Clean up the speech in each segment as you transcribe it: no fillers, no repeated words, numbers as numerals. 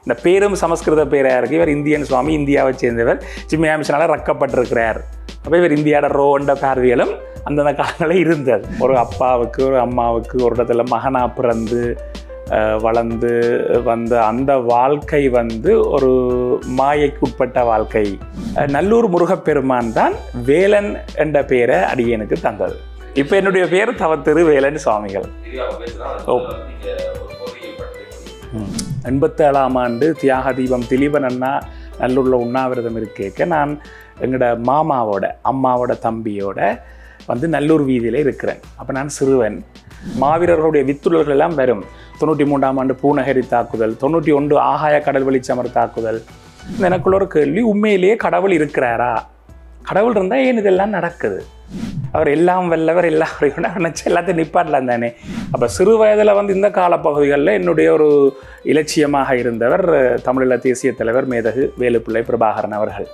இந்த பேரும் சமஸ்கிருத பேராக இருக்குது. இவர் இந்தியன் சுவாமி, இந்தியாவை சேர்ந்தவர், சின்மயா மிஷனால் ரக்கப்பட்டிருக்கிறார். அப்போ இவர் இந்தியாவோட ரோண்ட பார்வையிலும் அந்தந்த காலங்களில் இருந்தது. ஒரு அப்பாவுக்கு ஒரு அம்மாவுக்கு ஒரு இடத்துல மகனாக பிறந்து வளர்ந்து வந்த அந்த வாழ்க்கை ஒரு மாயைக்கு உட்பட்ட வாழ்க்கை. நல்லூர் முருகப்பெருமான் தான் வேலன் என்ற பெயரை அடியனுக்கு தந்தது. இப்போ என்னுடைய பேர் தவத்திரு வேலன் சுவாமிகள். 87ஆம் ஆண்டு தியாக தீபம் திலீபன் அண்ணா நல்லூரில் உண்ணாவிரதம் இருக்கேக்க நான் எங்களோட மாமாவோட அம்மாவோட தம்பியோட நல்லூர் வீதியில் இருக்கிறேன். அப்போ நான் சிறுவன். மாவீரர்களுடைய வித்துடல்கள் எல்லாம் வரும். 93ஆம் ஆண்டு பூநகரி தாக்குதல், 91 ஆகாய கடல் வெளிச்சமர் தாக்குதல். எனக்குள்ள ஒரு கேள்வி, உண்மையிலேயே கடவுள் இருக்கிறாரா? கடவுள் இருந்தால் ஏன் இதெல்லாம் நடக்குது? அவர் எல்லாம் வல்லவர், எல்லாரையும் நினச்சி எல்லாத்தையும் நிப்பாட்டலாம் தானே. அப்போ சிறு வயதில் இந்த காலப்பகுதிகளில் என்னுடைய ஒரு இலட்சியமாக இருந்தவர் தமிழீழ தேசிய தலைவர் மேதகு வேலுப்பிள்ளை பிரபாகரன் அவர்கள்.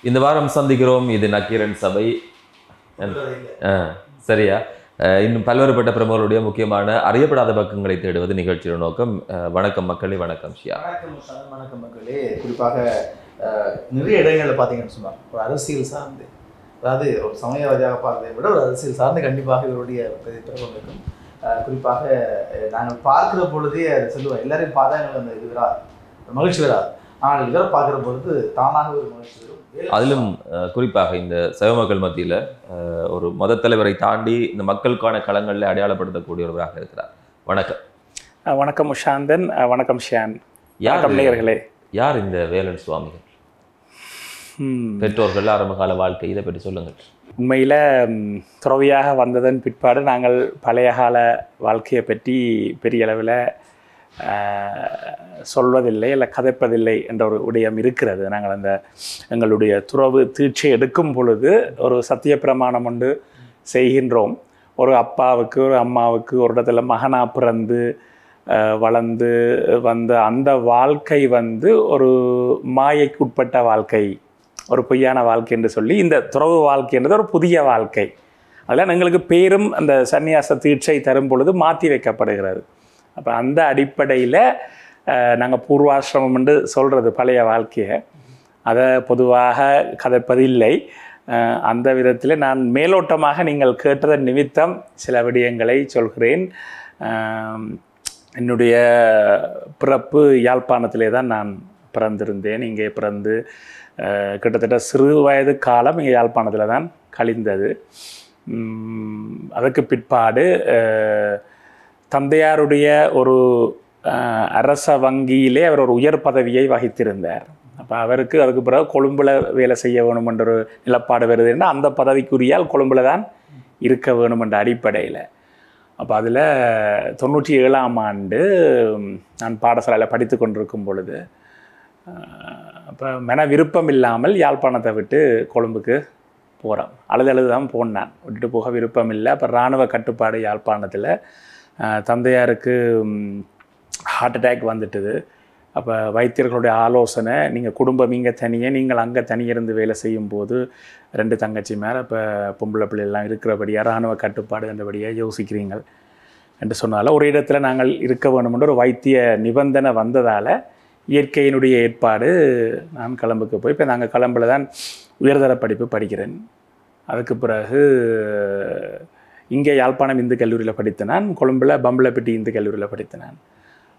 இந்த வாரம் சந்திக்கிறோம். இது நக்கீரன் சபை. சரியா? இன்னும் பல்வேறுபட்ட பிரமுகர்களுடைய முக்கியமான அறியப்படாத பக்கங்களை தேடுவது நிகழ்ச்சியோட நோக்கம். வணக்கம் மக்களே. வணக்கம் ஷியா. வணக்கம் மக்களே. குறிப்பாக நிறைய இடங்களில் பார்த்தீங்கன்னு சொன்னார் ஒரு அரசியல் சார்ந்து, அதாவது ஒரு சமயவாதியாக பார்த்ததை விட ஒரு அரசியல் சார்ந்து கண்டிப்பாக இவருடைய பிரபலம் இருக்கும். குறிப்பாக நாங்கள் பார்க்கிற பொழுதே அதை சொல்லுவோம், எல்லாரையும் பார்த்தா எங்களுக்கு அந்த இது வராது, மகிழ்ச்சி வராது. ஆனால் இதரை பார்க்குற பொழுது தானாக ஒரு மகிழ்ச்சி வரும். அதிலும் குறிப்பாக இந்த சைவ மக்கள் மத்தியில் ஒரு மத தலைவரை தாண்டி இந்த மக்களுக்கான களங்களில் அடையாளப்படுத்தக்கூடியவராக இருக்கிறார். வணக்கம். வணக்கம் உஷாந்தன். வணக்கம் ஷியான். நேயர்களே, யார் இந்த வேலன் சுவாமிகள்? பெற்றோர்கள், ஆரம்பகால வாழ்க்கை, இதை பற்றி சொல்லுங்கள். உண்மையில் துறவியாக வந்ததன் பிற்பாடு நாங்கள் பழைய கால வாழ்க்கையை பற்றி பெரிய அளவில் சொல்வதில்லை, இல்லை கதைப்பதில்லை என்ற ஒரு விடயம் இருக்கிறது. நாங்கள் எங்களுடைய துறவு தீட்சை எடுக்கும் பொழுது ஒரு சத்திய பிரமாணம் ஒன்று செய்கின்றோம். ஒரு அப்பாவுக்கு ஒரு அம்மாவுக்கு ஒரு இடத்துல மகனாக பிறந்து வளர்ந்து வந்த அந்த வாழ்க்கை ஒரு மாயைக்கு உட்பட்ட வாழ்க்கை, ஒரு பொய்யான வாழ்க்கை என்று சொல்லி இந்த துறவு வாழ்க்கைன்றது ஒரு புதிய வாழ்க்கை. அதில் எங்களுக்கு பேரும் அந்த சந்நியாச தீட்சை தரும் பொழுது மாற்றி வைக்கப்படுகிறது. அப்போ அந்த அடிப்படையில் நாங்கள் பூர்வாசிரமம் என்று சொல்கிறது பழைய வாழ்க்கையை, அதை பொதுவாக கதைப்பதில்லை. அந்த விதத்தில் நான் மேலோட்டமாக நீங்கள் கேட்டதன் நிமித்தம் சில விடயங்களை சொல்கிறேன். என்னுடைய பிறப்பு யாழ்ப்பாணத்திலே தான் நான் பிறந்திருந்தேன். இங்கே பிறந்து கிட்டத்தட்ட சிறு வயது காலம் இங்கே யாழ்ப்பாணத்தில் தான் கழிந்தது. அதுக்கு பிற்பாடு தந்தையாருடைய ஒரு அரச வங்கியிலே அவர் ஒரு உயர் பதவியை வகித்திருந்தார். அப்போ அவருக்கு அதுக்கு பிறகு கொழும்பில் வேலை செய்ய வேணும் என்ற ஒரு நிலப்பாடு வருதுன்னா அந்த பதவிக்குரியால் கொழும்பில் தான் இருக்க வேணும் என்ற அடிப்படையில். அப்போ அதில் 97ஆம் ஆண்டு நான் பாடசாலையில் படித்து கொண்டிருக்கும் பொழுது அப்போ மன விருப்பம் இல்லாமல் யாழ்ப்பாணத்தை விட்டு கொழும்புக்கு போகிறோம். அழுது தான் போனான், விட்டுட்டு போக விருப்பம் இல்லை. அப்போ இராணுவ கட்டுப்பாடு யாழ்ப்பாணத்தில். தந்தையாருக்கு ஹார்ட் அட்டாக் வந்துட்டுது. அப்போ வைத்தியர்களுடைய ஆலோசனை, நீங்கள் குடும்பம் இங்கே தனியே, நீங்கள் அங்கே தனியிருந்து வேலை செய்யும்போது 2 தங்கச்சி மேலே இப்போ பொம்பளை பிள்ளைலாம் இருக்கிறபடியாக இராணுவ கட்டுப்பாடு என்றபடியாக யோசிக்கிறீங்கள் என்று சொன்னால ஒரு இடத்துல நாங்கள் இருக்க வேணுமென்ற ஒரு வைத்திய நிபந்தனை வந்ததால் இயற்கையினுடைய ஏற்பாடு நான் கிளம்புக்கு போய் இப்போ நாங்கள் கிளம்பில் தான் உயர்தர படிப்பு படிக்கிறேன். அதுக்கு பிறகு இங்கே யாழ்ப்பாணம் இந்து கல்லூரியில் படித்தேன். நான் கொழும்பில் பம்பலப்பட்டி இந்து கல்லூரியில் படித்தேன். நான்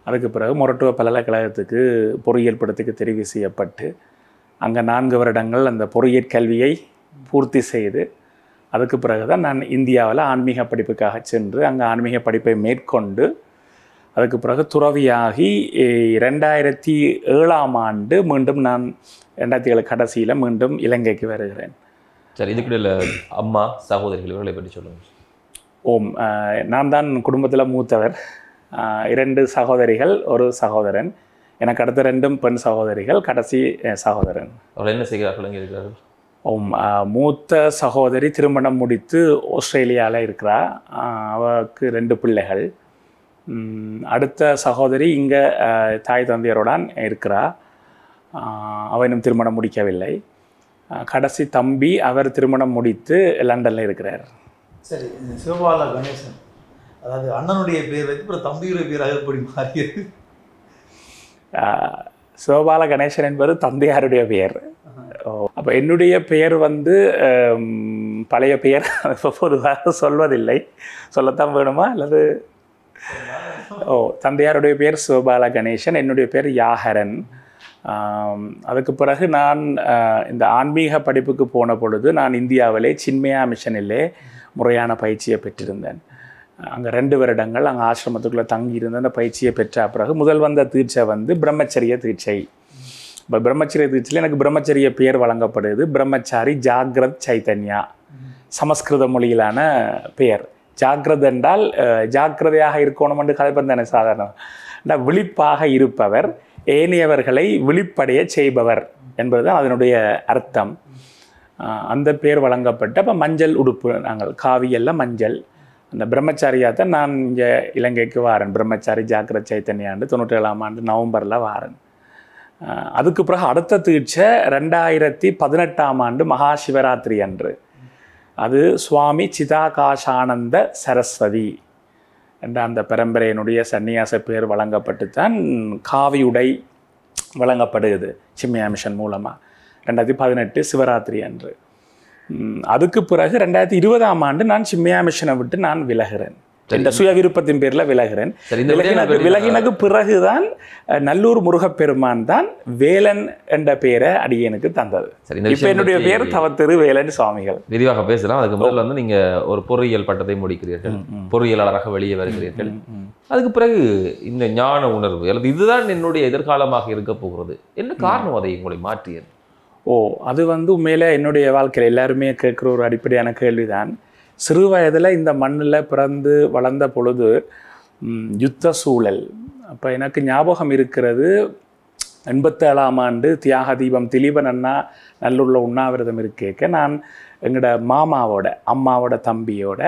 அதுக்கு பிறகு மொரட்டுவ பல்கலைக்கழகத்துக்கு பொறியியல் படத்துக்கு தெரிவு செய்யப்பட்டு அங்கே 4 வருடங்கள் அந்த பொறியியல் கல்வியை பூர்த்தி செய்து அதுக்கு பிறகு தான் நான் இந்தியாவில் ஆன்மீக படிப்புக்காக சென்று அங்கே ஆன்மீக படிப்பை மேற்கொண்டு அதுக்கு பிறகு துறவியாகி 2007ஆம் ஆண்டு மீண்டும் நான் 2007 கடைசியில் மீண்டும் இலங்கைக்கு வருகிறேன். சரி, இதுக்குள்ள அம்மா சகோதரிகள் இவர்களை பற்றி சொல்லுங்கள். ஓம். நான் தான் குடும்பத்தில் மூத்தவர். 2 சகோதரிகள், ஒரு சகோதரன். எனக்கு அடுத்த 2 பெண் சகோதரிகள், கடைசி சகோதரன். அவர்கள் என்ன செய்கிறார்கள், எங்கே இருக்கிறார்கள்? ஓம். மூத்த சகோதரி திருமணம் முடித்து ஆஸ்திரேலியாவில் இருக்கிறா. அவருக்கு 2 பிள்ளைகள். அடுத்த சகோதரி இங்கே தாய் தந்தையருடன் இருக்கிறா. அவனும் திருமணம் முடிக்கவில்லை. கடைசி தம்பி அவர் திருமணம் முடித்து லண்டனில் இருக்கிறார். சரி, சிவபால கணேசன் அதாவது அண்ணனுடைய பேர் வைத்து அப்புறம் தம்பியுடைய பேராக எப்படி மாறியது? சிவபால கணேசன் என்பது தந்தையாருடைய பெயர். அப்போ என்னுடைய பெயர் வந்து பழைய பெயர் பொதுவாக சொல்வதில்லை. சொல்லத்தான் வேணுமா அல்லது? தந்தையாருடைய பேர் சிவபால கணேசன், என்னுடைய பேர் யாஹரன். அதுக்கு பிறகு நான் இந்த ஆன்மீக படிப்புக்கு போன பொழுது நான் இந்தியாவிலே சின்மயா மிஷனிலே முறையான பயிற்சியை பெற்றிருந்தேன். அங்கே 2 வருடங்கள் அங்கே ஆசிரமத்துக்குள்ளே தங்கியிருந்த அந்த பயிற்சியை பெற்ற பிறகு முதல் வந்த தீட்சை வந்து பிரம்மச்சரிய தீட்சை. இப்போ பிரம்மச்சரிய தீட்சையில் எனக்கு பிரம்மச்சரிய பெயர் வழங்கப்படுது. பிரம்மச்சாரி ஜாகிரத் சைத்தன்யா, சமஸ்கிருத மொழியிலான பெயர். ஜாகிரத் என்றால் ஜாக்கிரதையாக இருக்கணும் என்று கதைப்பது தானே சாதாரணம். விழிப்பாக இருப்பவர், ஏனையவர்களை விழிப்படைய செய்பவர் என்பதுதான் அதனுடைய அர்த்தம். அந்த பேர் வழங்கப்பட்டு அப்போ மஞ்சள் உடுப்பு, நாங்கள் காவியெல்லாம் மஞ்சள். அந்த பிரம்மச்சாரியாத்தான் நான் இங்கே இலங்கைக்கு வாரன். பிரம்மச்சாரி ஜாக்கிரத் சைத்தன்யாண்டு 97ஆம் ஆண்டு நவம்பரில் வாரன். அதுக்கு பிறகு அடுத்த தீட்சை 2018ஆம் ஆண்டு மகா சிவராத்திரி அன்று. அது சுவாமி சிதாகாசானந்த சரஸ்வதி என்ற அந்த பரம்பரையினுடைய சன்னியாச பேர் வழங்கப்பட்டுத்தான் காவி உடை வழங்கப்படுகிறது சின்மயா மிஷன் மூலமாக 2018 சிவராத்திரி அன்று. அதுக்கு பிறகு 2020ஆம் ஆண்டு நான் சின்மயா மிஷனை விட்டு நான் விலகிறேன். இந்த சுய விருப்பத்தின் பேரில் விலகிறேன். விலகினக்கு பிறகுதான் நல்லூர் முருகப்பெருமான் தான் வேலன் என்ற பெயரை அடியனுக்கு தந்தது. இப்போ என்னுடைய பேர் தவத்திரு வேலன் சுவாமிகள். விரிவாக பேசலாம். அதுக்கு முதல்ல வந்து நீங்க ஒரு பொறியியல் பட்டத்தை முடிக்கிறீர்கள், பொறியியலாளராக வெளியே வருகிறீர்கள். அதுக்கு பிறகு இந்த ஞான உணர்வு அல்லது இதுதான் என்னுடைய எதிர்காலமாக இருக்க போகிறது, என்ன காரணம் அதை உங்களை மாற்றியது? அது வந்து உண்மையில என்னுடைய வாழ்க்கையில் எல்லாருமே கேட்குற ஒரு அடிப்படையான கேள்விதான். சிறு வயதில் இந்த மண்ணில் பிறந்து வளர்ந்த பொழுது யுத்த சூழல். அப்போ எனக்கு ஞாபகம் இருக்கிறது 87ஆம் ஆண்டு தியாக தீபம் திலீபன் அண்ணா நல்லூரில் உண்ணாவிரதம் இருக்கேக்க நான் எங்களோட மாமாவோட அம்மாவோட தம்பியோட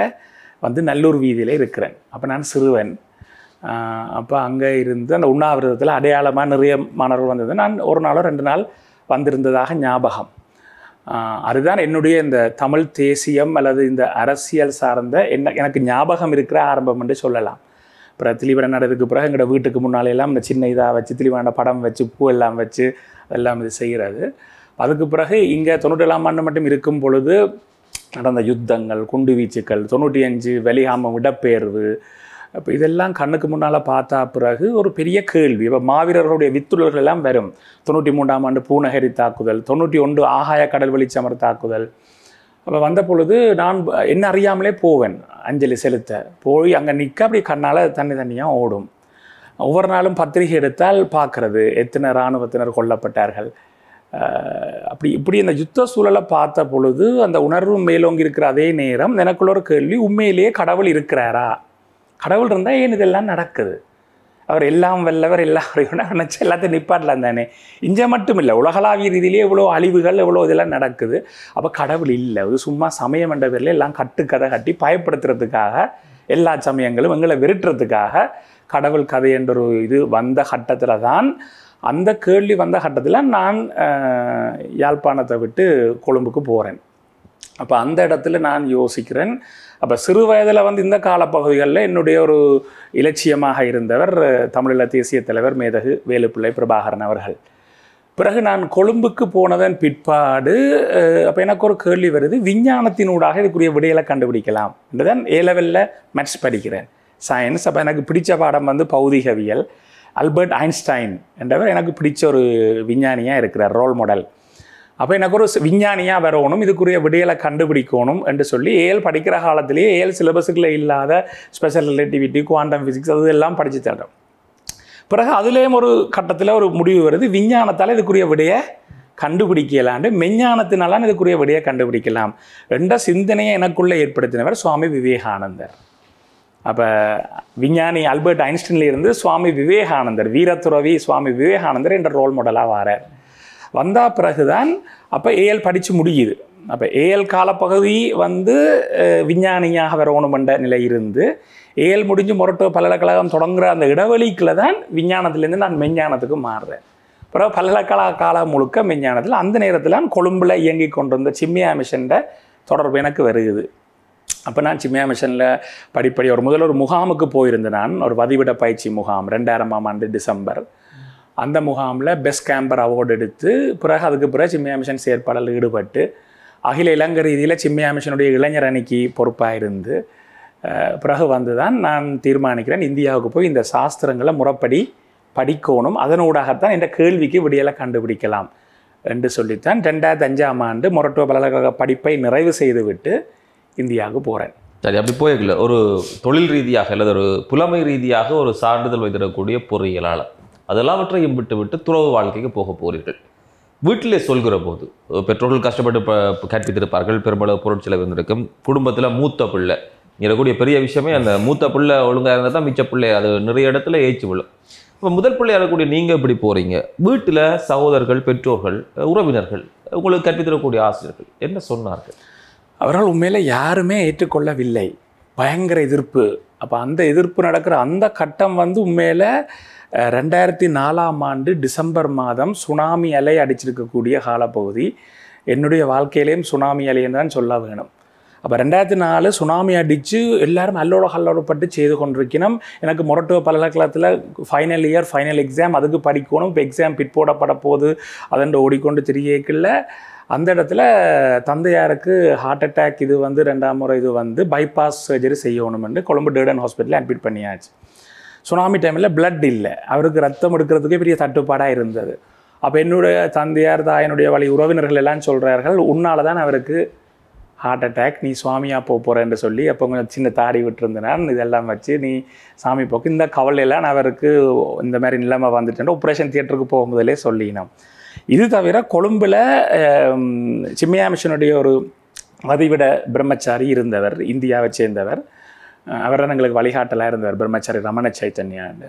வந்து நல்லூர் வீதியில் இருக்கிறேன். அப்போ நான் சிறுவன். அப்போ அங்கே இருந்து அந்த உண்ணாவிரதத்தில் அடையாளமாக நிறைய மாணவர்கள் வந்தது. நான் ஒரு நாளோ 2 நாள் வந்திருந்ததாக ஞாபகம். அதுதான் என்னுடைய இந்த தமிழ் தேசியம் அல்லது இந்த அரசியல் சார்ந்த எனக்கு ஞாபகம் இருக்கிற ஆரம்பம் என்று சொல்லலாம். அப்புறம் திலீபன் நடதுக்கு பிறகு எங்களோட வீட்டுக்கு முன்னாலெல்லாம் இந்த சின்ன இதாக வச்சு திலீபனோட படம் வச்சு பூ எல்லாம் வச்சு அதெல்லாம் இது செய்கிறது. அதுக்கு பிறகு இங்கே 97ஆம் ஆண்டு மட்டும் இருக்கும் பொழுது நடந்த யுத்தங்கள், குண்டு வீச்சுக்கள், 95 வெளியாம இடப்பெயர்வு, அப்போ இதெல்லாம் கண்ணுக்கு முன்னால் பார்த்தா பிறகு ஒரு பெரிய கேள்வி. இப்போ மாவீரர்களுடைய வித்துழல்கள் எல்லாம் வரும். 93ஆம் ஆண்டு பூநகரி தாக்குதல், 91 ஆகாய கடல் வெளிச்சமர் தாக்குதல். அப்போ வந்த பொழுது நான் என்ன அறியாமலே போவேன் அஞ்சலி செலுத்த. போய் அங்கே நிற்க அப்படி கண்ணால் தண்ணியாக ஓடும். ஒவ்வொரு நாளும் பத்திரிகை எடுத்தால் பார்க்குறது எத்தனை இராணுவத்தினர் கொல்லப்பட்டார்கள். இப்படி இந்த யுத்த சூழலை பார்த்த பொழுது அந்த உணர்வு மேலோங்கி இருக்கிற அதே நேரம் எனக்குள்ள ஒரு கேள்வி, உண்மையிலேயே கடவுள் இருக்கிறாரா? கடவுள் இருந்தால் ஏன் இதெல்லாம் நடக்குது? அவர் எல்லாம் வல்லவர், எல்லாரையும் நினச்சி எல்லாத்தையும் நிப்பாட்டலாம் தானே. இங்கே மட்டும் இல்லை, உலகளாவிய ரீதியிலே எவ்வளோ அழிவுகள், எவ்வளோ இதெல்லாம் நடக்குது. அப்போ கடவுள் இல்லை, அது சும்மா சமயம் என்ற பேரில் எல்லாம் கட்டுக்கதை கட்டி பயப்படுத்துறதுக்காக, எல்லா சமயங்களும் எங்களை விரட்டுறதுக்காக கடவுள் கதை என்ற ஒரு இது வந்த கட்டத்தில் தான், அந்த கேள்வி வந்த கட்டத்தில் நான் யாழ்ப்பாணத்தை விட்டு கொழும்புக்கு போகிறேன். அப்போ அந்த இடத்துல நான் யோசிக்கிறேன். அப்போ சிறு வயதில் வந்து இந்த காலப்பகுதிகளில் என்னுடைய ஒரு இலட்சியமாக இருந்தவர் தமிழீழ தேசிய தலைவர் மேதகு வேலுப்பிள்ளை பிரபாகரன் அவர்கள். பிறகு நான் கொழும்புக்கு போனதன் பிற்பாடு அப்போ எனக்கு ஒரு கேள்வி வருது, விஞ்ஞானத்தினூடாக இதுக்குரிய விடைகளை கண்டுபிடிக்கலாம் என்றுதான் A லெவலில் மேத்ஸ் படிக்கிறேன், சயின்ஸ். அப்போ எனக்கு பிடிச்ச பாடம் வந்து பௌதிகவியல். அல்பர்ட் ஐன்ஸ்டைன் என்றவர் எனக்கு பிடிச்ச ஒரு விஞ்ஞானியாக இருக்கிறார், ரோல் மாடல். அப்போ எனக்கு ஒரு விஞ்ஞானியாக வரணும், இதுக்குரிய விடைகளை கண்டுபிடிக்கணும் என்று சொல்லி ஏஎல் படிக்கிற காலத்திலேயே ஏஎல் சிலபஸுக்குள்ளே இல்லாத ஸ்பெஷல் ரிலேட்டிவிட்டி, குவாண்டம் ஃபிசிக்ஸ் அது எல்லாம் படித்து தரோம். பிறகு அதுலேயும் ஒரு கட்டத்தில் ஒரு முடிவு வருது, விஞ்ஞானத்தால் இதுக்குரிய விடையை கண்டுபிடிக்கலாண்டு, மெஞ்ஞானத்தினால இதுக்குரிய விடையை கண்டுபிடிக்கலாம் என்ற சிந்தனையை எனக்குள்ளே ஏற்படுத்தினவர் சுவாமி விவேகானந்தர். அப்போ விஞ்ஞானி அல்பர்ட் ஐன்ஸ்டைன்லேருந்து சுவாமி விவேகானந்தர், வீரத்துறவி சுவாமி விவேகானந்தர் என்ற ரோல் மாடலாக வாரார். வந்த பிறகுதான் அப்போ ஏஎல் படித்து முடியுது. அப்போ ஏஎல் காலப்பகுதி வந்து விஞ்ஞானியாக வரணும் என்ற நிலை இருந்து, ஏஎல் முடிஞ்சு மொரட்டோ பல்கலைக்கழகம் தொடங்குகிற அந்த இடைவெளிக்குள்ள தான் விஞ்ஞானத்துலேருந்து நான் மெஞ்ஞானத்துக்கு மாறுறேன். பிறகு பல்கலைக்கழக காலம் முழுக்க விஞ்ஞானத்தில் அந்த நேரத்தில் கொழும்பில் இயங்கி கொண்டிருந்த சிம்மியா மிஷன்ட தொடர்பு எனக்கு வருகுது. அப்போ நான் சிம்மியா மிஷனில் படிப்படி முதல்ல ஒரு முகாமுக்கு போயிருந்தேன். நான் ஒரு வதிவிட பயிற்சி முகாம் 2000ஆம் ஆண்டு டிசம்பர். அந்த முகாமில் பெஸ்ட் கேம்பர் அவார்டு எடுத்து பிறகு அதுக்கு பிறகு சிம்மியா மிஷன் செயற்பாடில் ஈடுபட்டு அகில இலங்கை ரீதியில் சிம்மியா மிஷனுடைய இளைஞர் அணிக்கு பொறுப்பாக இருந்து பிறகு வந்து தான் நான் தீர்மானிக்கிறேன் இந்தியாவுக்கு போய் இந்த சாஸ்திரங்களை முறைப்படி படிக்கணும், அதனூடாகத்தான் இந்த கேள்விக்கு விடியலை கண்டுபிடிக்கலாம் என்று சொல்லித்தான் 2005ஆம் ஆண்டு மொரட்டுவ பல்கலைக்கழக படிப்பை நிறைவு செய்துவிட்டு இந்தியாவுக்கு போகிறேன். சரி, அப்படி போயிருக்கல ஒரு தொழில் ரீதியாக அல்லது ஒரு புலமை ரீதியாக ஒரு சான்றிதழ் வைத்திருக்கக்கூடிய பொறியியலாளர் அதெல்லாவற்றையும் விட்டு துறவு வாழ்க்கைக்கு போக போகிறீர்கள். வீட்டிலே சொல்கிற போது பெற்றோர்கள் கஷ்டப்பட்டு கற்பித்திருப்பார்கள், பெரும்பாலும் பொருட்செலவு இருந்திருக்கும், குடும்பத்தில் மூத்த பிள்ளை இருக்கக்கூடிய பெரிய விஷயமே அந்த மூத்த பிள்ளை ஒழுங்காக இருந்தால் தான் மிச்ச பிள்ளை அது நிறைய இடத்துல ஏய்ச்சி விழும். இப்போ முதல் பிள்ளை இருக்கக்கூடிய நீங்கள் இப்படி போகிறீங்க, வீட்டில் சகோதரர்கள், பெற்றோர்கள், உறவினர்கள், உங்களுக்கு கற்பித்திருக்கக்கூடிய ஆசிரியர்கள் என்ன சொன்னார்கள்? அவர்கள் உண்மையில் யாருமே ஏற்றுக்கொள்ளவில்லை, பயங்கர எதிர்ப்பு. அப்போ அந்த எதிர்ப்பு நடக்கிற அந்த கட்டம் வந்து உண்மையில் 2004ஆம் ஆண்டு டிசம்பர் மாதம் சுனாமி அலை அடிச்சிருக்கக்கூடிய காலப்பகுதி. என்னுடைய வாழ்க்கையிலேயும் சுனாமி அலைன்னு தான் சொல்ல வேணும். அப்போ 2004 சுனாமி அடித்து எல்லாரும் அல்லோடப்பட்டு செய்து கொண்டிருக்கணும். எனக்கு மொரட்டுவ பல்கலைக்கழகத்தில் ஃபைனல் இயர் ஃபைனல் எக்ஸாம், அதுக்கு படிக்கணும். இப்போ எக்ஸாம் பிற்போடப்பட போது அதென்று ஓடிக்கொண்டு தெரியல. அந்த இடத்துல தந்தையாருக்கு ஹார்ட் அட்டாக் இது வந்து 2ஆம் முறை இது வந்து பைபாஸ் சர்ஜரி செய்யணும்னு கொழும்பு டேர்டன் ஹாஸ்பிட்டலில் அட்மிட் பண்ணியாச்சு. சுனாமி டைமில் பிளட் இல்லை, அவருக்கு ரத்தம் எடுக்கிறதுக்கே பெரிய தட்டுப்பாடாக இருந்தது. அப்போ என்னுடைய தந்தையார் தாயனுடைய வழி உறவினர்கள் எல்லாம் சொல்கிறார்கள், உன்னால் தான் அவருக்கு ஹார்ட் அட்டாக், நீ சுவாமியாக போகிறேன்னு சொல்லி. அப்போ கொஞ்சம் சின்ன தாடி விட்டுருந்தேன், இதெல்லாம் வச்சு நீ சாமி போக்கு, இந்த கவலையெல்லாம் அவருக்கு இந்த மாதிரி நிலைமை வந்துட்டேன் ஆப்ரேஷன் தியேட்டருக்கு போகும்போதிலே சொல்லினோம். இது தவிர கொழும்பில் சிம்மியா மிஷனுடைய ஒரு வதிவிட பிரம்மச்சாரி இருந்தவர், இந்தியாவை சேர்ந்தவர். அவர் தான் எங்களுக்கு வழிகாட்டலாக இருந்தவர், பிரம்மச்சாரி ரமண சைத்தன்யாண்டு.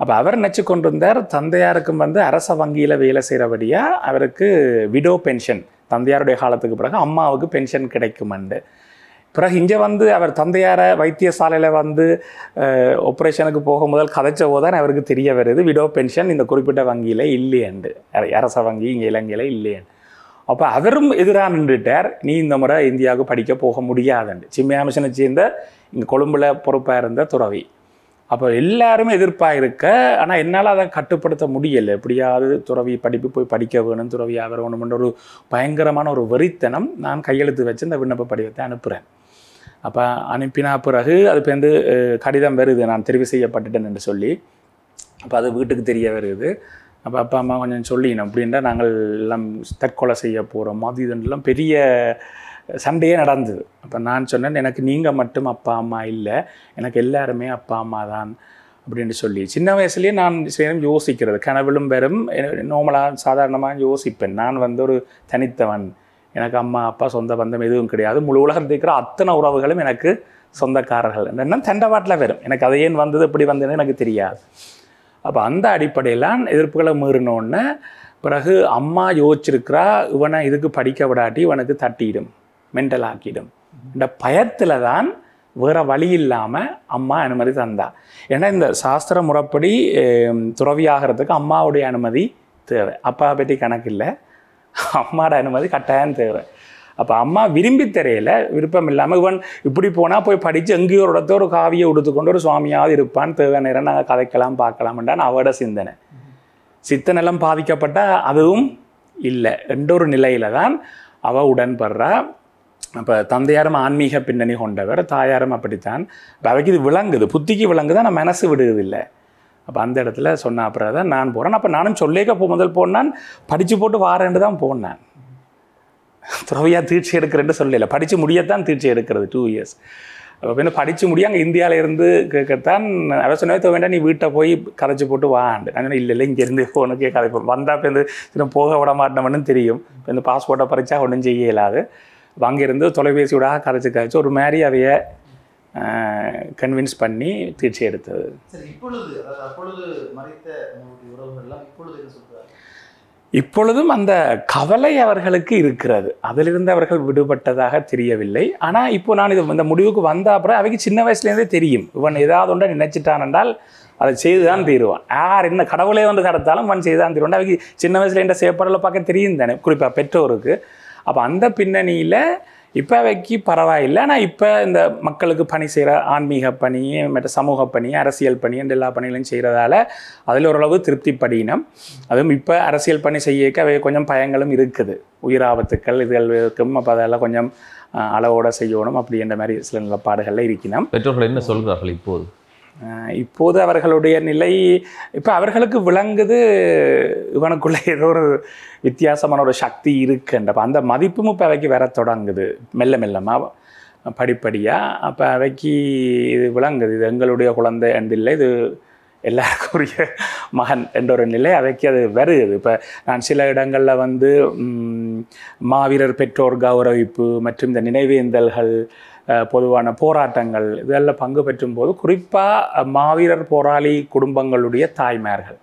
அப்போ அவர் நினச்சி கொண்டிருந்தார் தந்தையாருக்கும் வந்து அரச வங்கியில் வேலை செய்கிறபடியாக அவருக்கு விடோ பென்ஷன், தந்தையாருடைய காலத்துக்கு பிறகு அம்மாவுக்கு பென்ஷன் கிடைக்குமெண்டு. பிறகு இங்கே வந்து அவர் தந்தையாரை வைத்தியசாலையில் வந்து ஆப்ரேஷனுக்கு போக முதல் கதைச்ச போதான் அவருக்கு தெரிய வருது விடோ பென்ஷன் இந்த குறிப்பிட்ட வங்கியில் இல்லையண்டு, அரச வங்கி இங்கே இலங்கையில் இல்லையண்டு. அப்போ அவரும் எதிராக நின்றுட்டார், நீ இந்த முறை இந்தியாவுக்கு படிக்க போக முடியாதுண்டு. சிம்மியா மிஷனை சேர்ந்த இங்கே கொழும்பில் பொறுப்பாக இருந்த துறவி. அப்போ எல்லாருமே எதிர்ப்பாக இருக்க, ஆனால் என்னால் அதை கட்டுப்படுத்த முடியலை. எப்படியாவது துறவி படிப்பு போய் படிக்க வேணும், துறவியாக வரணும்ன்ற ஒரு பயங்கரமான ஒரு வெறித்தனம். நான் கையெழுத்து வச்சு இந்த விண்ணப்ப படிவத்தை அனுப்புகிறேன். அப்போ அனுப்பினா பிறகு அது வந்து கடிதம் வருது, நான் தெரிவு செய்யப்பட்டுட்டேன் என்று சொல்லி. அப்போ அது வீட்டுக்கு தெரிய வருது. அப்போ அப்பா அம்மா கொஞ்சம் சொல்லினோம், அப்படின்னா நாங்கள் எல்லாம் தற்கொலை செய்ய போகிறோம், அது இதெல்லாம் பெரிய சண்டையே நடந்தது. அப்போ நான் சொன்னேன், எனக்கு நீங்கள் மட்டும் அப்பா அம்மா இல்லை, எனக்கு எல்லாருமே அப்பா அம்மா தான் அப்படின்னு சொல்லி. சின்ன வயசுலேயே நான் யோசிக்கிறது கனவிலும் வெறும் நார்மலாக சாதாரணமாக யோசிப்பேன். நான் வந்து ஒரு தனித்தவன், எனக்கு அம்மா அப்பா சொந்த பந்தம் எதுவும் கிடையாது, முழு உலகத்தில் இருக்கிற அத்தனை உறவுகளும் எனக்கு சொந்தக்காரர்கள் என்னென்னா தண்டவாட்டில் வரும். எனக்கு அது ஏன் வந்தது எப்படி வந்ததுன்னு எனக்கு தெரியாது. அப்போ அந்த அடிப்படையிலான் எதிர்ப்புகளை மீறினோன்னு பிறகு அம்மா யோசிச்சிருக்கிறா, இவனை இதுக்கு படிக்க விடாட்டி இவனுக்கு தட்டிடும், மென்டல் ஆக்கிடும். இந்த பயத்தில் தான் வேறு வழி இல்லாமல் அம்மா அனுமதி தந்தா. ஏன்னா இந்த சாஸ்திர முறைப்படி துறவி ஆகிறதுக்கு அம்மாவுடைய அனுமதி தேவை, அப்பாவை பற்றி கணக்கு இல்லை, அம்மாவோட அனுமதி கட்டாயம் தேவை. அப்போ அம்மா விரும்பி தெரியல, விருப்பம் இல்லாமல் இவன் இப்படி போனால் போய் படித்து எங்கேயோ ஒரு இடத்த ஒரு காவியை உடுத்துக்கொண்டு ஒரு சுவாமியாவது இருப்பான், தேவை நேரம் நாங்கள் கதைக்கலாம் பார்க்கலாம்ன்றான் அவட சிந்தனை. சித்தனெல்லாம் பாதிக்கப்பட்டால் அதுவும் இல்லை என்ற ஒரு நிலையில் தான் அவள் உடன்படுறா. அப்போ தந்தையாரும் ஆன்மீக பின்னணி கொண்டவர், தாயாரும் அப்படித்தான். இப்போ அவைக்கு இது விளங்குது, புத்திக்கு விளங்குது, ஆனால் மனசு விடுவதில்லை. அப்போ அந்த இடத்துல சொன்ன அப்புறம் தான் நான் போகிறேன். அப்போ நானும் சொல்லேக்க முதல் போனான், படித்து போட்டு வாரேன்னு தான் போனேன். துறவியாக தீட்சி எடுக்கிறேன்னு சொல்லலை, படித்து முடியத்தான் தீட்சி எடுக்கிறது 2 இயர்ஸ். அப்போ வந்து படித்து முடிய அங்கே இந்தியாவில் இருந்து கேட்கத்தான் அவ சொன்னவே வேண்டாம், நீ வீட்டை போய் கதைச்சி போட்டு வாண்டு. நான் இல்லை இங்கேருந்து உனக்கே கதை வந்தால் இப்போ இந்த போக விட மாட்டோம்னு தெரியும். இப்போ இந்த பாஸ்போர்ட்டை பறிச்சா ஒன்றும் செய்ய இயலாது. அங்கேருந்து தொலைபேசியோடாக கதைச்சி ஒரு மாதிரி அவைய கன்வின்ஸ் பண்ணி தீட்சி எடுத்தது. சரி, இப்பொழுது அப்பொழுது மறைத்த உறவுகள்லாம் இப்பொழுது என்ன சொல்கிறாங்க? இப்பொழுதும் அந்த கவலை அவர்களுக்கு இருக்கிறது. அதிலிருந்து அவர்கள் விடுபட்டதாக தெரியவில்லை. ஆனால் இப்போ நான் இந்த முடிவுக்கு வந்த அப்புறம் அவைக்கு சின்ன வயசுலேருந்தே தெரியும், இவன் ஏதாவது ஒன்றை நினைச்சிட்டான் என்றால் அதை செய்து தான் தீருவான். யார் என்ன கடவுளே வந்து கடத்தாலும் அவன் செய்து தான் தீருவான். அவைக்கு சின்ன வயசில் என்ற செயற்பாடில் பார்க்க தெரியும் தானே, குறிப்பாக பெற்றோருக்கு. அப்போ அந்த பின்னணியில் இப்போ அவைக்கு பரவாயில்லை. ஆனால் இப்போ இந்த மக்களுக்கு பணி செய்கிற ஆன்மீக பணி, மற்ற சமூக பணி, அரசியல் பணி என்ற எல்லா பணிகளையும் செய்கிறதால அதில் ஓரளவு திருப்திப்படினம். அதுவும் இப்போ அரசியல் பணி செய்யக்க அவை கொஞ்சம் பயங்களும் இருக்குது, உயிராபத்துக்கள் இதுகள் இருக்கும். அப்போ அதெல்லாம் கொஞ்சம் அளவோடு செய்யணும் அப்படின்ற மாதிரி சில நிலப்பாடுகளில் இருக்கணும். பெற்றோர்கள் என்ன சொல்கிறார்கள் இப்போது? இப்போது அவர்களுடைய நிலை இப்போ அவர்களுக்கு விளங்குது, இவனுக்குள்ளே ஏதோ ஒரு வித்தியாசமான ஒரு சக்தி இருக்குன்றப்ப அந்த மதிப்பும் இப்போ அவைக்கு வர தொடங்குது மெல்ல மெல்லமாக படிப்படியாக. அப்போ அவைக்கு இது விளங்குது, இது எங்களுடைய குழந்தை என்றில்லை, இது எல்லாருக்குரிய மகன் என்ற ஒரு நிலை அவைக்கு அது வருது. இப்போ நான் சில இடங்களில் வந்து மாவீரர் பெற்றோர் கௌரவிப்பு மற்றும் இந்த நினைவேந்தல்கள், பொதுவான போராட்டங்கள் இதெல்லாம் பங்கு பெற்றும் போது குறிப்பாக மாவீரர் போராளி குடும்பங்களுடைய தாய்மார்கள்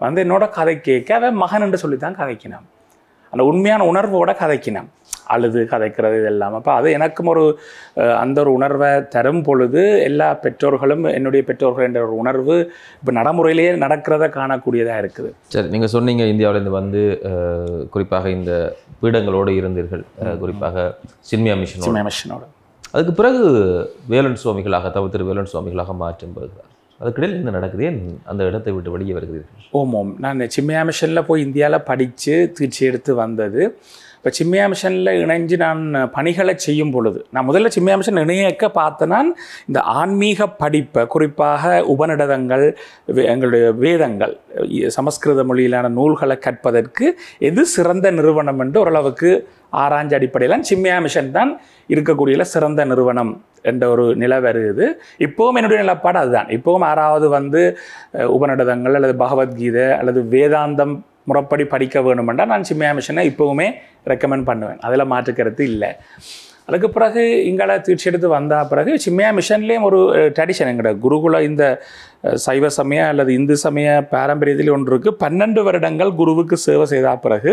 வந்து என்னோட கதை கேட்க அவன் மகன் என்று சொல்லித்தான் கதைக்கினான். அந்த உண்மையான உணர்வோட கதைக்கினான், அழுது கதைக்கிறது இதெல்லாம். அப்போ அது எனக்கும் ஒரு அந்த ஒரு உணர்வை தரும் பொழுது எல்லா பெற்றோர்களும் என்னுடைய பெற்றோர்கள் என்ற ஒரு உணர்வு இப்போ நடைமுறையிலேயே நடக்கிறத காணக்கூடியதாக இருக்குது. சரி, நீங்கள் சொன்னீங்க இந்தியாவிலேருந்து வந்து குறிப்பாக இந்த பீடங்களோடு இருந்தீர்கள், குறிப்பாக சின்மியா மிஷனோட. அதுக்கு பிறகு வேலன் சுவாமிகளாக தவிர வேலன் சுவாமிகளாக மாற்றம் பெறுகிறார். அதுக்கிடையில் என்ன நடக்குது? ஏன் அந்த இடத்தை விட்டு வெளியே வருகிறீர்கள்? ஓம் நான் சின்மியா மிஷனில் போய் இந்தியாவில் படித்து தீட்சி எடுத்து வந்தது. இப்போ சின்மியா மிஷனில் இணைஞ்சு நான் பணிகளை செய்யும் பொழுது நான் முதல்ல சின்மியா மிஷன் இணையக்க பார்த்த நான் இந்த ஆன்மீக படிப்பை, குறிப்பாக உபநிடதங்கள், எங்களுடைய வேதங்கள், சமஸ்கிருத மொழியிலான நூல்களை கற்பதற்கு எது சிறந்த நிறுவனம் என்று ஓரளவுக்கு ஆராய்ஞ்ச அடிப்படையில் சின்மியா மிஷன் தான் இருக்கக்கூடிய சிறந்த நிறுவனம் என்ற ஒரு நிலை வருது. இப்போவும் என்னுடைய நிலப்பாடு அதுதான். இப்போவும் யாராவது வந்து உபநிடதங்கள் அல்லது பகவத்கீதை அல்லது வேதாந்தம் முறைப்படி படிக்க வேணுமென்றால் நான் சின்மியா மிஷனை இப்போவுமே ரெக்கமெண்ட் பண்ணுவேன், அதில் மாற்றுக்கிறது இல்லை. அதுக்கு பிறகு இங்கே தீட்சி எடுத்து வந்த பிறகு சின்மியா மிஷன்லேயும் ஒரு ட்ரெடிஷன், எங்களோட குருகுல இந்த சைவ சமய அல்லது இந்து சமய பாரம்பரியத்தில் ஒன்று இருக்குது. 12 வருடங்கள் குருவுக்கு சேவை செய்த பிறகு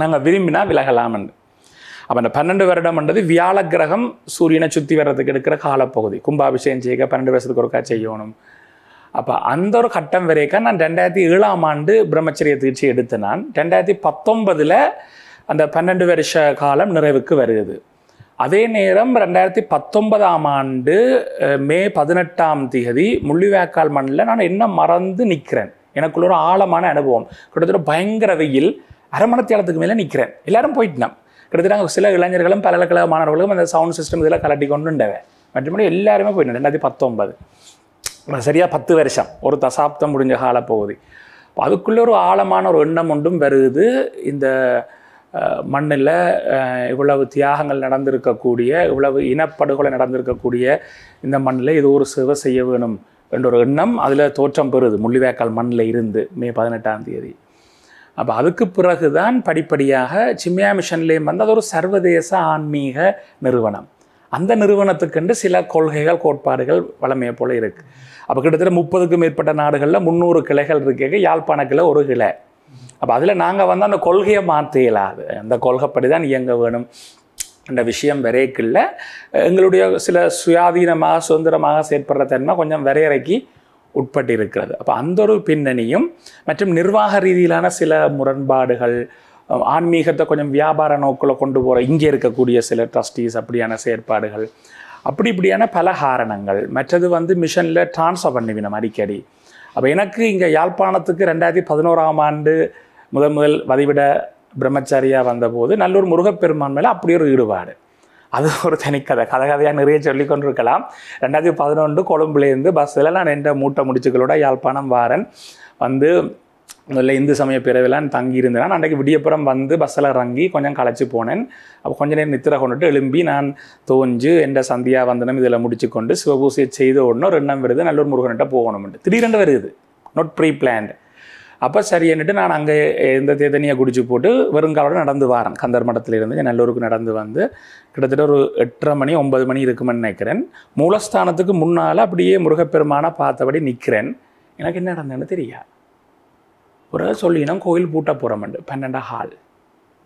நாங்கள் விரும்பினா விலகலாம்னு. அப்போ அந்த 12 வருடம்ன்றது வியாழ கிரகம் சூரியனை சுற்றி வர்றதுக்கு எடுக்கிற காலப்பகுதி. கும்பாபிஷேகம் செய்ய 12 வருஷத்துக்கு ஒருக்கா செய்யணும். அப்போ அந்த ஒரு கட்டம் வரைக்கும் நான் 2007ஆம் ஆண்டு பிரம்மச்சரிய தீட்சி எடுத்து நான் 2019 அந்த 12 வருஷ காலம் நிறைவுக்கு வருகிறது. அதே நேரம் 2019ஆம் ஆண்டு மே 18ஆம் தேதி முள்ளிவாய்க்கால் மண்ணில் நான் என்ன மறந்து நிற்கிறேன். எனக்குள்ள ஒரு ஆழமான அனுபவம். கிட்டத்தட்ட பயங்கர வெயில், அரை மணி நேரத்துக்கு மேலே நிற்கிறேன். எல்லாரும் போயிட்டேன். கிட்டத்தட்ட சில இளைஞர்களும் பல்கலைக்கழக மாணவர்களும் அந்த சவுண்ட் சிஸ்டம் இதெல்லாம் கலட்டி கொண்டுண்டவன். மற்றபடி எல்லாருமே போயிட்டேன். 2019 சரியாக 10 வருஷம், ஒரு தசாப்தம் முடிஞ்ச காலப்பகுதி. அதுக்குள்ளே ஒரு ஆழமான ஒரு எண்ணம் ஒன்றும் வருது. இந்த மண்ணில் இவ்வளவு தியாகங்கள் நடந்திருக்கக்கூடிய, இவ்வளவு இனப்படுகொலை நடந்திருக்கக்கூடிய இந்த மண்ணில் இது ஒரு சேவை செய்ய வேணும் என்ற ஒரு எண்ணம் அதில் தோற்றம் பெறுது. முள்ளிவாய்க்கால் மண்ணில் இருந்து மே 18ஆம் தேதி. அப்போ அதுக்கு பிறகு தான் படிப்படியாக சின்மியா மிஷன்லேயும் வந்து அது ஒரு சர்வதேச ஆன்மீக நிறுவனம். அந்த நிறுவனத்துக்கென்று சில கொள்கைகள், கோட்பாடுகள் வளமையை போல் இருக்குது. அப்போ கிட்டத்தட்ட 30க்கும் மேற்பட்ட நாடுகளில் 300 கிளைகள் இருக்க, யாழ்ப்பாண கிளை ஒரு கிளை. அப்போ அதில் நாங்கள் வந்து அந்த கொள்கையை மாற்ற இயலாது, அந்த கொள்கைப்படி தான் இயங்க வேணும் என்ற விஷயம் வரைக்குள்ள எங்களுடைய சில சுயாதீனமாக சுதந்திரமாக செயற்படுற தன்மை கொஞ்சம் வரையறைக்கு உட்பட்டு இருக்கிறது. அப்போ அந்த ஒரு பின்னணியும் மற்றும் நிர்வாக ரீதியிலான சில முரண்பாடுகள், ஆன்மீகத்தை கொஞ்சம் வியாபார நோக்கில் கொண்டு போகிற இங்கே இருக்கக்கூடிய சில ட்ரஸ்டீஸ் அப்படியான செயற்பாடுகள், இப்படியான பல காரணங்கள். மற்றது வந்து மிஷனில் ட்ரான்ஸ்ஃபர் பண்ணிவினோம் அடிக்கடி. அப்போ எனக்கு இங்கே யாழ்ப்பாணத்துக்கு 2011ஆம் ஆண்டு முதல் வதிவிட பிரம்மச்சாரியாக வந்தபோது நல்லூர் முருகப்பெருமான் மேலே அப்படி ஒரு ஈடுபாடு. அது ஒரு கதையாக நிறைய சொல்லி கொண்டிருக்கலாம். 2011 கொழும்புலேருந்து பஸ்ஸில் நான் என்ற மூட்டை முடிச்சுகளோட யாழ்ப்பாணம் வாரன் வந்து முதல்ல இந்து சமய பிறவிலாம் தங்கியிருந்தேன். அன்றைக்கு விடியப்புறம் வந்து பஸ்ஸில் இறங்கி கொஞ்சம் களைச்சி போனேன். அப்போ கொஞ்ச நேரம் நித்திரை கொண்டுட்டு எழும்பி நான் தோஞ்சு என்ற சந்தியா வந்தனம் இதில் முடிச்சு கொண்டு சிவபூசையை செய்த உடனே ஒரு எண்ணம் வருது, நல்லூர் முருகன்கிட்ட போகணும்ட்டு. திடீரென்று வருது, நாட் ப்ரீ பிளான்டு. அப்போ சரின்னுட்டு நான் அங்கே இந்த தேதனியை குடிச்சு போட்டு வெறுங்காலோடு நடந்து வாரேன். கந்தர் மடத்திலிருந்து நல்லூருக்கு நடந்து வந்து கிட்டத்தட்ட ஒரு 8:30 மணி 9 மணி இருக்குமென்னு நினைக்கிறேன். மூலஸ்தானத்துக்கு முன்னால் அப்படியே முருகப்பெருமானை பார்த்தபடி நிற்கிறேன். எனக்கு என்ன நடந்ததுன்னு தெரியாது. ஒரு சொல்லினோம் கோயில் பூட்ட போகிறோம்ண்டு 12 ஹால்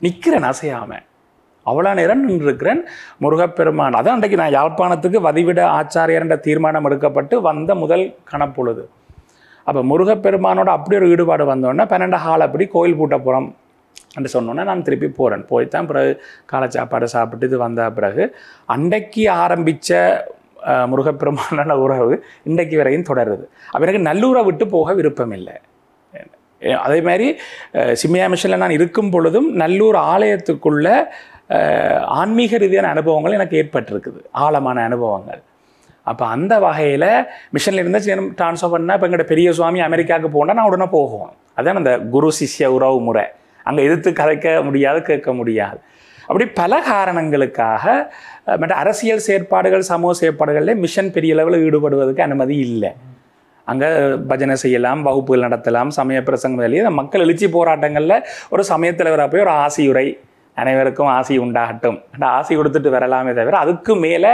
நிற்கிறேன் அசையாமல். அவ்வளோ நேரம் நின்றுருக்கிறேன். முருகப்பெருமான் அதான் அன்றைக்கு நான் யாழ்ப்பாணத்துக்கு வதிவிட ஆச்சாரியர் என்ற தீர்மானம் எடுக்கப்பட்டு வந்த முதல் கணப்பொழுது. அப்போ முருகப்பெருமானோட அப்படி ஒரு ஈடுபாடு வந்தோடனே 12 ஹால் அப்படி கோயில் பூட்ட போகிறோம் என்று சொன்னோன்னே நான் திருப்பி போகிறேன். போய்த்தான் பிறகு காலை சாப்பாடு சாப்பிட்டு இது வந்த பிறகு அன்றைக்கு ஆரம்பித்த முருகப்பெருமானான உறவு இன்றைக்கு வரையும் தொடருது. அப்போ எனக்கு நல்லூரை விட்டு போக விருப்பம் இல்லை. அதே மாதிரி சிம்மியா மிஷனில் நான் இருக்கும் பொழுதும் நல்லூர் ஆலயத்துக்குள்ள ஆன்மீக ரீதியான அனுபவங்கள் எனக்கு ஏற்பட்டிருக்குது, ஆழமான அனுபவங்கள். அப்போ அந்த வகையில் மிஷனில் இருந்தால் ட்ரான்ஸ்ஃபர் பண்ணால் இப்போ எங்கள்கிட்ட பெரிய சுவாமி அமெரிக்காவுக்கு போனால் நான் உடனே போகும். அதான் அந்த குரு சிஷ்ய உறவு முறை. அங்கே எதிர்த்து கதைக்க முடியாது, கேட்க முடியாது. அப்படி பல காரணங்களுக்காக மற்ற அரசியல் செயற்பாடுகள் சமூக செயற்பாடுகளில் மிஷன் பெரிய அளவில் ஈடுபடுவதற்கு அனுமதி இல்லை. அங்கே பஜனை செய்யலாம், வகுப்புகள் நடத்தலாம், சமய பிரசங்கம் வெளியே மக்கள் எழுச்சி போராட்டங்களில் ஒரு சமயத்தலைவராக போய் ஒரு ஆசியுரை அனைவருக்கும் ஆசி உண்டாகட்டும் ஆசி கொடுத்துட்டு வரலாமே தவிர அதுக்கு மேலே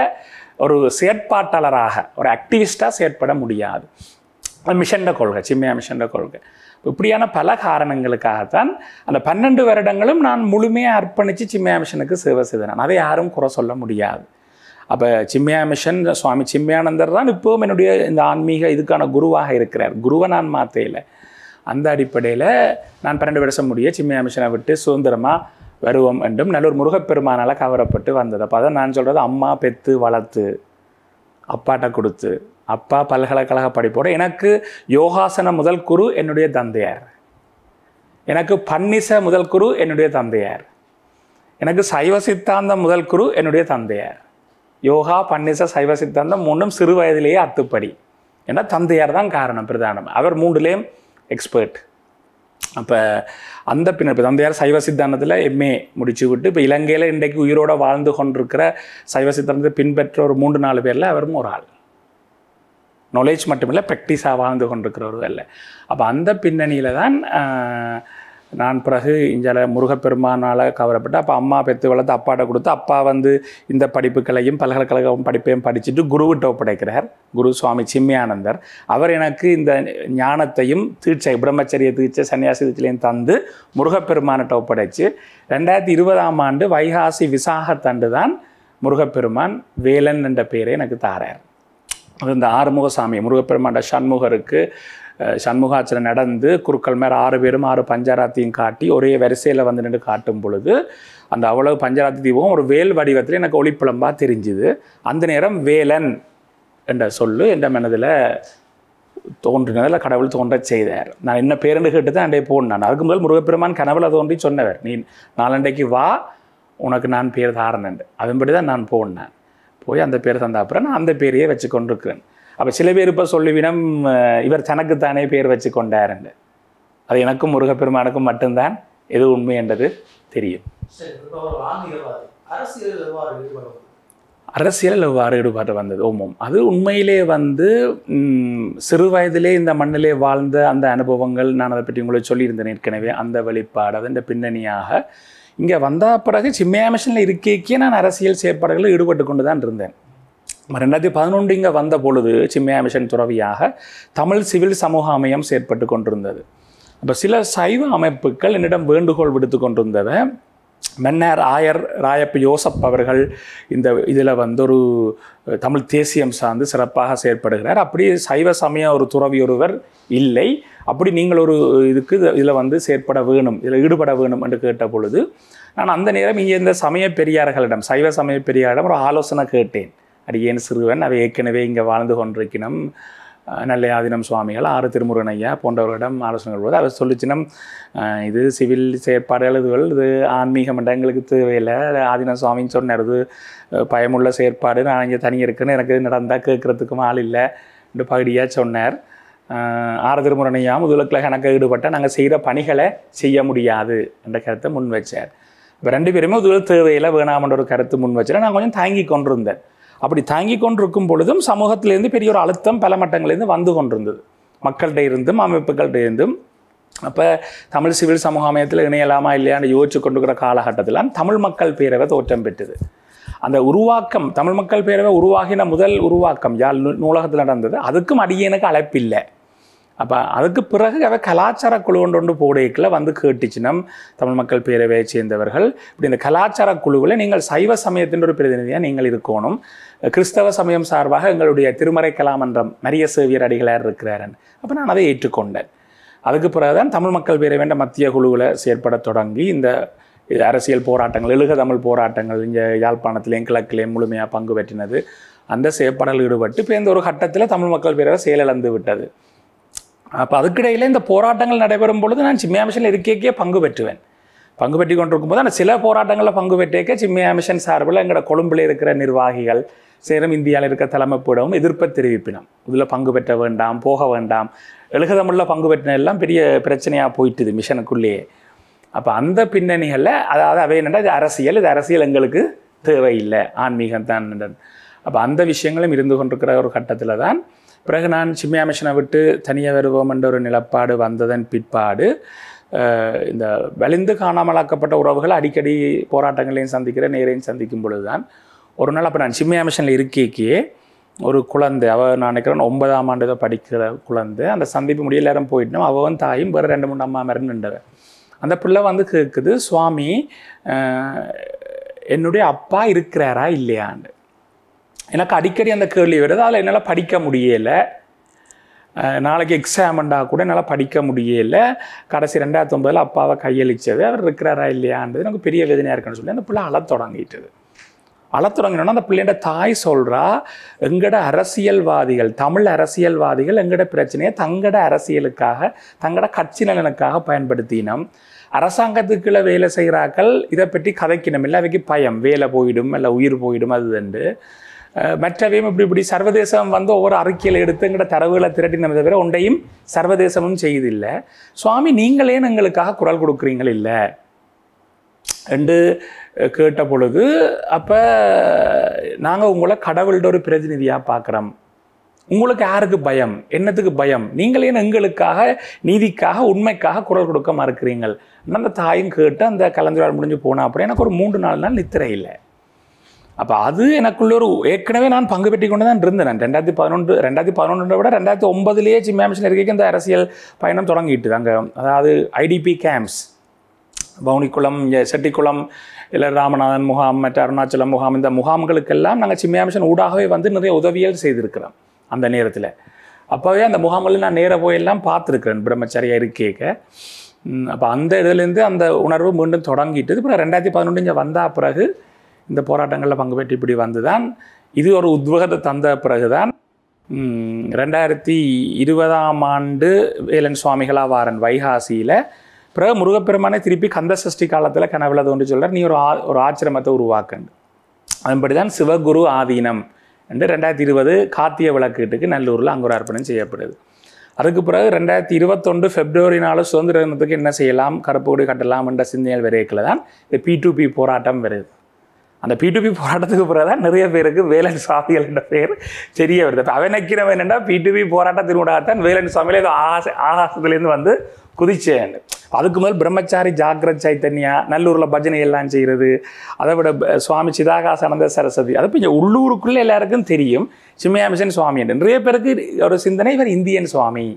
ஒரு செயற்பாட்டாளராக ஒரு ஆக்டிவிஸ்டாக செயற்பட முடியாது. மிஷன்ட கொள்கை, சிம்மியா மிஷன்ட கொள்கை. இப்படியான பல காரணங்களுக்காகத்தான் அந்த 12 வருடங்களும் நான் முழுமையாக அர்ப்பணித்து சிம்மியா மிஷனுக்கு சேவை செய்தேன். அதை யாரும் குறை சொல்ல முடியாது. அப்போ சிம்மியா மிஷன் சுவாமி சிம்மியானந்தர் தான் இப்போவும் என்னுடைய இந்த ஆன்மீக இதுக்கான குருவாக இருக்கிறார். குருவை நான் மாற்றையில். அந்த அடிப்படையில் நான் 12 வருஷம் முடிய சிம்மியா மிஷனை விட்டு சுதந்திரமாக வருவோம் என்றும் நல்லூர் முருகப்பெருமானால் கவரப்பட்டு வந்தது. அப்போ அதை நான் சொல்கிறது அம்மா பெற்று வளர்த்து அப்பாட்ட கொடுத்து அப்பா பல்கலைக்கழக படிப்போடு எனக்கு யோகாசன முதல் குரு என்னுடைய தந்தையார், எனக்கு பன்னிச முதல் குரு என்னுடைய தந்தையார், எனக்கு சைவ சித்தாந்தம் முதல் குரு என்னுடைய தந்தையார். யோகா பன்னிச சைவ சித்தாந்தம் 3ம் சிறு வயதிலேயே அத்துப்படி. ஏன்னா தந்தையார் தான் காரணம் பிரதானம். அவர் 3லேயும் எக்ஸ்பர்ட். அப்போ அந்த பின்னர் இப்போ தந்தையார் சைவ சித்தாந்தத்தில் எம்ஏ முடிச்சு விட்டு இப்போ இலங்கையில் இன்றைக்கு உயிரோடு வாழ்ந்து கொண்டிருக்கிற சைவ சித்தாந்தத்தை பின்பற்ற ஒரு 3-4 பேரில் அவரும் ஒரு ஆள். நாலேஜ் மட்டுமில்லை, ப்ராக்டிஸாக வாழ்ந்து கொண்டிருக்கிறவர்கள் இல்லை. அப்போ அந்த பின்னணியில் தான் நான் பிறகு இங்கே முருகப்பெருமானால் கவரப்பட்டு அப்போ அம்மா பெற்று வளர்த்து அப்பாட்ட கொடுத்து அப்பா இந்த படிப்புகளையும் பல்கலைக்கழகம் படிப்பையும் படிச்சுட்டு குருவிட்ட ஒப்படைக்கிறார். குரு சுவாமி சிம்மியானந்தர். அவர் எனக்கு இந்த ஞானத்தையும் தீட்சை பிரம்மச்சரிய தீட்சை சன்னியாசி தீட்சையும் தந்து முருகப்பெருமானிட்ட ஒப்படைச்சு 2020ஆம் ஆண்டு வைகாசி விசாகத்தண்டு தான் முருகப்பெருமான் வேலன் என்ற பெயரை எனக்கு தாரார். அது இந்த ஆறுமுகசாமி முருகப்பெருமாண்ட சண்முகருக்கு சண்முகாச்சனை நடந்து குருக்கள் மேலே 6 பேரும் 6 பஞ்சாராத்தையும் காட்டி ஒரே வரிசையில் நின்று காட்டும் பொழுது அந்த அவ்வளவு பஞ்சாராத்தி தீபம் ஒரு வேல் வடிவத்தில் எனக்கு ஒளிப்புலம்பாக தெரிஞ்சுது. அந்த நேரம் வேலன் என்ற சொல்லு என்ற மனதில் தோன்றினதில் கடவுள் தோன்ற செய்தார். நான் என்ன பேரென்று கேட்டு தான் அண்டே போனேன். அதுக்கு முதல் முருகப்பெருமான் கனவுல தோன்றி சொன்னவர், நீ நாளண்டைக்கு வா உனக்கு நான் பேர் தாரனண்டு. அதன்படி தான் நான் போனேன். போய் அந்த பேர் தந்த அப்புறம் நான் அந்த பேரையே வச்சு கொண்டிருக்கிறேன். அப்போ சில பேர் இப்போ சொல்லுவினம் இவர் தனக்குத்தானே பேர் வச்சு கொண்டாருண்டு. அது எனக்கும் முருகப்பெருமானுக்கும் மட்டும்தான் எது உண்மை என்றது தெரியும். அரசியலில் எவ்வாறு ஈடுபாடு வந்தது? ஓமம் அது உண்மையிலே சிறு வயதிலே இந்த மண்ணிலே வாழ்ந்த அந்த அனுபவங்கள் நான் அதை பற்றி உங்களுக்கு சொல்லியிருந்தேன் ஏற்கனவே. அந்த வெளிப்பாடு அதன் பின்னணியாக இங்கே வந்த பிறகு சிம்மியா மிஷனில் இருக்கே நான் அரசியல் செயற்பாடுகளில் ஈடுபட்டு கொண்டு தான் இருந்தேன். 2011 இங்கே வந்த பொழுது சிம்மியா மிஷன் துறவியாக தமிழ் சிவில் சமூக அமையம் செயற்பட்டு கொண்டிருந்தது. அப்போ சில சைவ அமைப்புகள் என்னிடம் வேண்டுகோள் விடுத்து கொண்டிருந்தவை. மன்னர் ஆயர் ராயப்ப யோசப் அவர்கள் இந்த இதில் ஒரு தமிழ் தேசியம் சார்ந்து சிறப்பாக செயற்படுகிறார். அப்படி சைவ சமய ஒரு துறவி ஒருவர் இல்லை, அப்படி நீங்கள் ஒரு இதுக்கு இதில் செயற்பட வேணும், இதில் ஈடுபட வேணும் என்று கேட்ட பொழுது நான் அந்த நேரம் இங்கே இந்த சமய பெரியார்களிடம் சைவ சமய பெரியாரிடம் ஒரு ஆலோசனை கேட்டேன். அடியேன் சிறுவன் அவை ஏற்கனவே இங்கே வாழ்ந்து கொண்டிருக்கணும் நல்ல ஆதீனம் சுவாமிகள் ஆறு திருமுருகன் ஐயா போன்றவர்களிடம் ஆலோசனை போது அவர் சொல்லிச்சினம் இது சிவில் செயற்பாடுகள் இது ஆன்மீக மண்டலங்களுக்கு தேவையில்லை. ஆதீனம் சுவாமின்னு சொன்னார், இது பயமுள்ள செயற்பாடு, நான் இங்கே தனி இருக்குன்னு எனக்கு நடந்தால் கேட்குறதுக்கும் ஆள் இல்லை என்று பகுதியாக சொன்னார். ஆறு திருமுருகன் ஐயா முதுகுல கணக்கு ஈடுபட்டால் நாங்கள் செய்கிற பணிகளை செய்ய முடியாது என்ற கருத்தை முன் வச்சார். இப்போ 2 பேருமே முதுகுல தேவையில்லை வேணாமன்ற ஒரு கருத்து முன் வச்சார். நான் கொஞ்சம் தாங்கி கொண்டிருந்தேன். அப்படி தாங்கி கொண்டிருக்கும் பொழுதும் சமூகத்திலேருந்து பெரிய ஒரு அழுத்தம் பல மட்டங்களிலேருந்து வந்து கொண்டிருந்தது, மக்கள்கிட்ட இருந்தும் அமைப்புகள்கிட்ட இருந்தும். அப்போ தமிழ் சிவில் சமூக அமையத்தில் இணையலாமா இல்லையான்னு யோசிச்சு கொண்டிருக்கிற காலகட்டத்தில் தமிழ் மக்கள் பேரவை தோற்றம் பெற்றது. அந்த உருவாக்கம் தமிழ் மக்கள் பேரவை உருவாகின முதல் உருவாக்கம் யாழ் நூலகத்தில் நடந்தது. அதுக்கும் அடியேனுக்கு அழைப்பில்லை. அப்போ அதுக்கு பிறகு அவ கலாச்சார குழு ஒன்று போடைக்குள்ள வந்து கேட்டுச்சினம் தமிழ் மக்கள் பேரவையை சேர்ந்தவர்கள் இப்படி இந்த கலாச்சார குழுவில் நீங்கள் சைவ சமயத்தின் ஒரு பிரதிநிதியாக நீங்கள் இருக்கணும், கிறிஸ்தவ சமயம் சார்பாக எங்களுடைய திருமறை கலாமன்றம் நிறைய சேவியர் அடிகளார் இருக்கிறாரன். அப்போ நான் அதை ஏற்றுக்கொண்டேன். அதுக்கு பிறகுதான் தமிழ் மக்கள் பேரவைன்ற மத்திய குழுவில் செயற்பட தொடங்கி இந்த அரசியல் போராட்டங்கள், எழுக தமிழ் போராட்டங்கள் இங்கே யாழ்ப்பாணத்திலேயும் கிழக்கிலேயும் முழுமையாக பங்கு பெற்றினது. அந்த செயற்பாடில் ஈடுபட்டு இப்போ இந்த ஒரு கட்டத்தில் தமிழ் மக்கள் பேரவை செயலிழந்து விட்டது. அப்போ அதுக்கிடையில் இந்த போராட்டங்கள் நடைபெறும் பொழுது நான் சிம்மியா மிஷனில் இருக்கைக்கே பங்கு பெற்றுவேன். பங்கு பெற்றி கொண்டிருக்கும் போது நான் சில போராட்டங்களில் பங்கு பெற்றேக்க சிம்மியா மிஷன் சார்பில் எங்களோட கொழும்பில் இருக்கிற நிர்வாகிகள் சேரும் இந்தியாவில் இருக்க தலைமைப்பிடவும் எதிர்ப்பை தெரிவிப்பினோம். இதில் பங்கு பெற்ற வேண்டாம், போக வேண்டாம். எழுகதமிழில் பங்கு பெற்றின எல்லாம் பெரிய பிரச்சனையாக போயிட்டுது மிஷனுக்குள்ளேயே. அப்போ அந்த பின்னணிகளில் அதாவது அவை என்னென்னா இது அரசியல் எங்களுக்கு தேவையில்லை, ஆன்மீகம் தான். அப்போ அந்த விஷயங்களும் இருந்து கொண்டிருக்கிற ஒரு கட்டத்தில் தான் பிறகு நான் சிம்மியா மிஷனை விட்டு தனியாக வருவோம் என்ற ஒரு நிலப்பாடு வந்ததன் பிற்பாடு இந்த வலிந்து காணாமலாக்கப்பட்ட உறவுகள் அடிக்கடி போராட்டங்களையும் சந்திக்கிற நேரையும் சந்திக்கும் பொழுது தான் ஒரு நாள் அப்போ நான் சிம்மியா மிஷனில் இருக்கைக்கே ஒரு குழந்தை, நான் நினைக்கிறேன் 9ஆம் ஆண்டு படிக்கிற குழந்தை, அந்த சந்திப்பு முடியல நேரம் போயிட்டோம். அவன் தாயும் வேறு 2-3 அம்மா மாதிரி நின்றவன். அந்த பிள்ளை வந்து கேட்குது, சுவாமி என்னுடைய அப்பா இருக்கிறாரா இல்லையாண்டு. எனக்கு அடிக்கடி அந்த கேள்வி வருது. அதில் என்னால் படிக்க முடியலை, நாளைக்கு எக்ஸாமண்டா கூட என்னால் படிக்க முடியலை. கடைசி 2009 அப்பாவை கையளித்தது, அவர் இருக்கிறாரா இல்லையான்றது எனக்கு பெரிய வேதனையாக இருக்குன்னு சொல்லி அந்த பிள்ளை அழத்தொடங்கிட்டது. அழத்தொடங்கினோன்னா அந்த பிள்ளையோட தாய் சொல்கிறா, எங்கட அரசியல்வாதிகள், தமிழ் அரசியல்வாதிகள் எங்கட பிரச்சனையை தங்கட அரசியலுக்காக, தங்கட கட்சி நலனுக்காக பயன்படுத்தினோம். அரசாங்கத்துக்குள்ள வேலை செய்கிறாக்கள் இதை பற்றி கதைக்கணும் இல்லை, அவைக்கு பயம், வேலை போயிடும் இல்லை உயிர் போயிடும். அது வந்து மற்றவையும் இப்படி சர்வதேசம் வந்து ஒவ்வொரு அறிக்கையில் எடுத்து எங்கட தரவுகளை திரட்டினதை தவிர ஒன்றையும் சர்வதேசமும் செய்தில்லை. சுவாமி நீங்களே எங்களுக்காக குரல் கொடுக்குறீங்கள் இல்லை என்று கேட்ட பொழுது, அப்போ நாங்கள் உங்களை கடவுள்கிட்ட ஒரு பிரதிநிதியாக பார்க்குறோம், உங்களுக்கு யாருக்கு பயம், என்னத்துக்கு பயம், நீங்களே எங்களுக்காக நீதிக்காக உண்மைக்காக குரல் கொடுக்க மறுக்கிறீங்கள். அந்த தாயும் கேட்டு அந்த கலந்துரையாடல் முடிஞ்சு போனால் அப்புறம் எனக்கு ஒரு 3-4 நாள் நித்திரை இல்லை. அப்போ அது எனக்குள்ள ஒரு ஏற்கனவே நான் பங்கு பெற்றி கொண்டு தான் இருந்தேன். 2011 விட 2009 சிம்மியா மிஷன் இருக்கைக்கு இந்த அரசியல் பயணம் தொடங்கிட்டு அங்கே, அதாவது ஐடிபி கேம்ப்ஸ், பவுனிக்குளம், செட்டிக்குளம், இல்லை ராமநாதன் முகாம், மற்ற அருணாச்சலம் முகாம், இந்த முகாம்களுக்கெல்லாம் நாங்கள் சிம்மியா மிஷன் ஊடாகவே வந்து நிறைய உதவிகள் செய்திருக்கிறோம் அந்த நேரத்தில். அப்போவே அந்த முகாம்களில் நான் நேராக போயெல்லாம் பார்த்துருக்கிறேன் பிரம்மச்சரியாக இருக்கேக்க. அப்போ அந்த இதுலேருந்து அந்த உணர்வு மீண்டும் தொடங்கிட்டு அப்புறம் 2011 இங்கே வந்தால் பிறகு இந்த போராட்டங்களில் பங்கு பெற்று இப்படி வந்து தான் இது ஒரு உத்வேகத்தை தந்த பிறகு தான் 2020ஆம் ஆண்டு வேலன் சுவாமிகளாக வாரன் வைகாசியில் பிறகு முருகப்பெருமானே திருப்பி கந்த சஷ்டி காலத்தில் கனவுல தோன்றி சொல்கிறார், நீ ஒரு ஆச்சிரமத்தை உருவாக்கண்டு. அதன்படி தான் சிவகுரு ஆதீனம் என்று 2020 கார்த்திகை விளக்கீட்டுக்கு நல்லூரில் அங்குரார்ப்பணம் செய்யப்படுது. அதுக்கு பிறகு 2021 பிப்ரவரி 4 சுதந்திர தினத்துக்கு என்ன செய்யலாம், கருப்பு கொடி கட்டலாம் என்ற சிந்தனைகள் வரைக்கில் தான் இந்த P2P போராட்டம் வருது. அந்த P2P போராட்டத்துக்கு பிறகு தான் நிறைய பேருக்கு வேலன் சுவாமிகள் என்ற பேர் தெரிய வருது. இப்போ அவன் நிற்கிறவன் என்னென்னா P2P போராட்டத்தினூடாகத்தான் வேலன் சுவாமியில் ஏதோ ஆகாசத்துலேருந்து வந்து குதிச்சேன். அதுக்கு மேல் பிரம்மச்சாரி ஜாகிரத் சைத்தன்யா, நல்லூரில் பஜனை எல்லாம் செய்கிறது, அதை விட சுவாமி சிதாகாசானந்த சரஸ்வதி, அது இப்போ இங்கே உள்ளூருக்குள்ளே எல்லாருக்கும் தெரியும் சிம்மியா மிஷன் சுவாமி என்று. நிறைய பேருக்கு ஒரு சிந்தனை, இவர் இந்தியன் சுவாமி,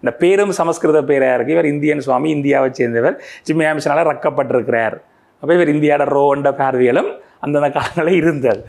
இந்த பேரும் சமஸ்கிருத பேராக இருக்குது, இவர் இந்தியன் சுவாமி, இந்தியாவை சேர்ந்தவர், சிம்மியா மிஷனால் ரக்கப்பட்டிருக்கிறார், அப்போ இவர் இந்தியாவோட ரோண்ட பார்வைகளும் அந்தந்த காலங்களில் இருந்தது.